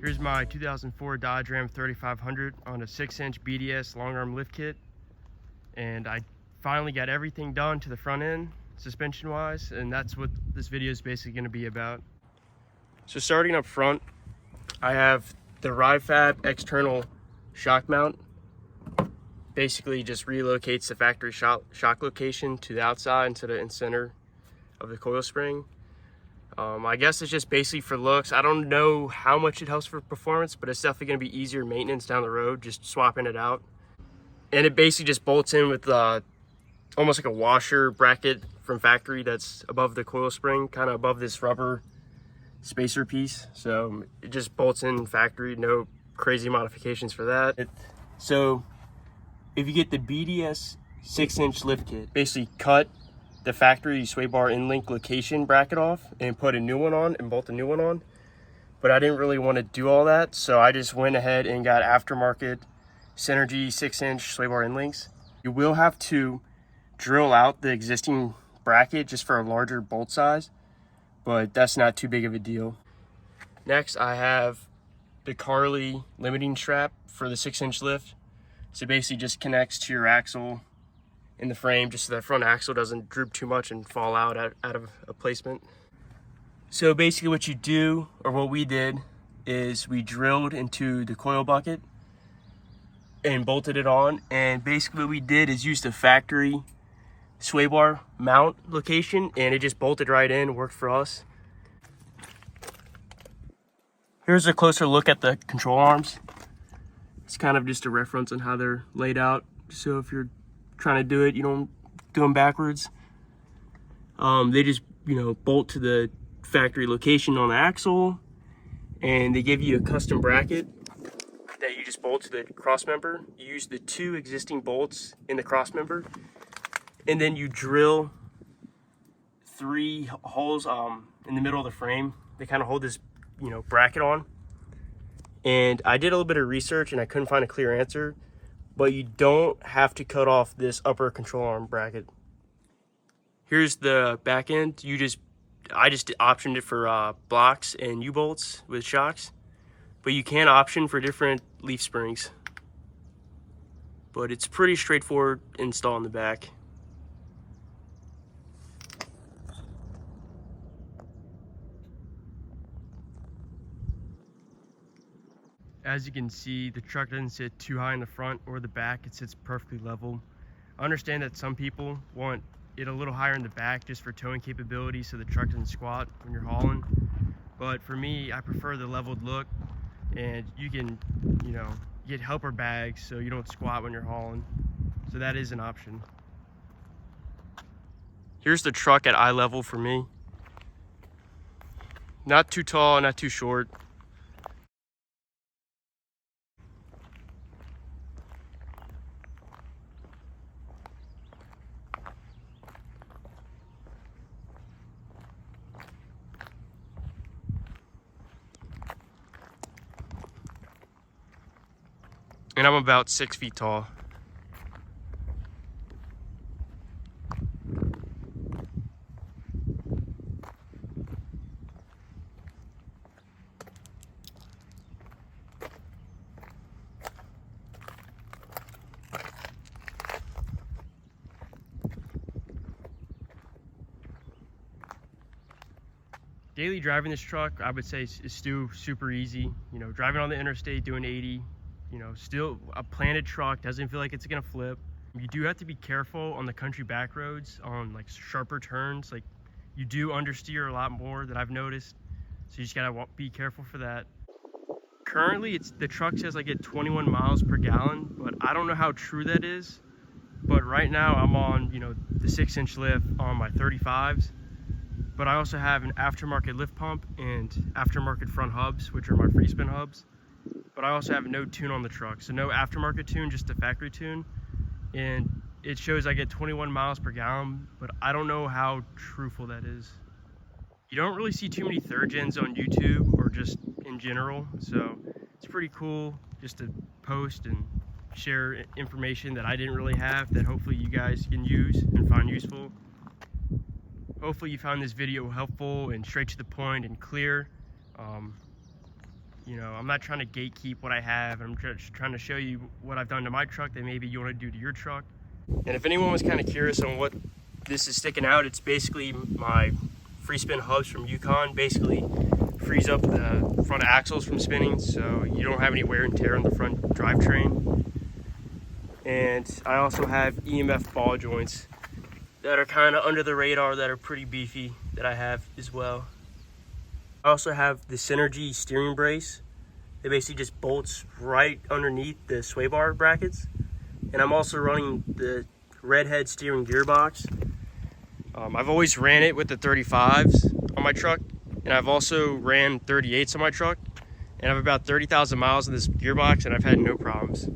Here's my 2004 Dodge Ram 3500 on a 6-inch BDS long arm lift kit. And I finally got everything done to the front end, suspension wise, and that's what this video is basically going to be about. So starting up front, I have the RideFab external shock mount. Basically just relocates the factory shock location to the outside instead of in center of the coil spring. I guess it's just basically for looks. I don't know how much it helps for performance, but it's definitely going to be easier maintenance down the road, just swapping it out. And it basically just bolts in with almost like a washer bracket from factory that's above the coil spring, kind of above this rubber spacer piece. So it just bolts in factory, no crazy modifications for that. So if you get the BDS 6-inch lift kit, basically cut the factory sway bar in link location bracket off and put a new one on and bolt a new one on. But I didn't really want to do all that, so I just went ahead and got aftermarket Synergy 6-inch sway bar in links. You will have to drill out the existing bracket just for a larger bolt size, but that's not too big of a deal. Next, I have the Carly limiting strap for the 6-inch lift. So basically just connects to your axle in the frame just so that front axle doesn't droop too much and fall out of a placement. So basically what you do, or what we did, is we drilled into the coil bucket and bolted it on. And basically what we did is use the factory sway bar mount location, and it just bolted right in, worked for us. Here's a closer look at the control arms. It's kind of just a reference on how they're laid out. So if you're trying to do it, you don't do them backwards. They just, bolt to the factory location on the axle, and they give you a custom bracket that you just bolt to the cross member. You use the 2 existing bolts in the cross member, and then you drill 3 holes in the middle of the frame. They kind of hold this, bracket on. And I did a little bit of research and I couldn't find a clear answer, but you don't have to cut off this upper control arm bracket. Here's the back end. I just optioned it for blocks and U-bolts with shocks, but you can option for different leaf springs. But it's pretty straightforward install in the back. As you can see, the truck doesn't sit too high in the front or the back. It sits perfectly level. I understand that some people want it a little higher in the back just for towing capability so the truck doesn't squat when you're hauling. But for me, I prefer the leveled look, and you can, get helper bags so you don't squat when you're hauling. So that is an option. Here's the truck at eye level for me. Not too tall, not too short. And I'm about 6 feet tall. Daily driving this truck, I would say, is still super easy. Driving on the interstate, doing 80, still a planted truck, doesn't feel like it's gonna flip. You do have to be careful on the country back roads, on like sharper turns. Like, you do understeer a lot more that I've noticed, so you just gotta be careful for that. Currently, the truck says I get 21 miles per gallon, but I don't know how true that is. But right now I'm on, the 6-inch lift on my 35s. But I also have an aftermarket lift pump and aftermarket front hubs, which are my free spin hubs. But I also have no tune on the truck, so no aftermarket tune, just a factory tune. And it shows I get 21 miles per gallon, but I don't know how truthful that is. You don't really see too many third gens on YouTube or just in general, so it's pretty cool just to post and share information that I didn't really have that hopefully you guys can use and find useful. Hopefully you found this video helpful and straight to the point and clear. You know, I'm not trying to gatekeep what I have. I'm just trying to show you what I've done to my truck that maybe you want to do to your truck. And if anyone was kind of curious on what this is sticking out, it's basically my free spin hubs from Yukon. Basically frees up the front axles from spinning, so you don't have any wear and tear on the front drivetrain. And I also have EMF ball joints that are kind of under the radar, that are pretty beefy, that I have as well. I also have the Synergy steering brace. It basically just bolts right underneath the sway bar brackets. And I'm also running the Redhead steering gearbox. I've always ran it with the 35s on my truck, and I've also ran 38s on my truck, and I have about 30,000 miles in this gearbox, and I've had no problems.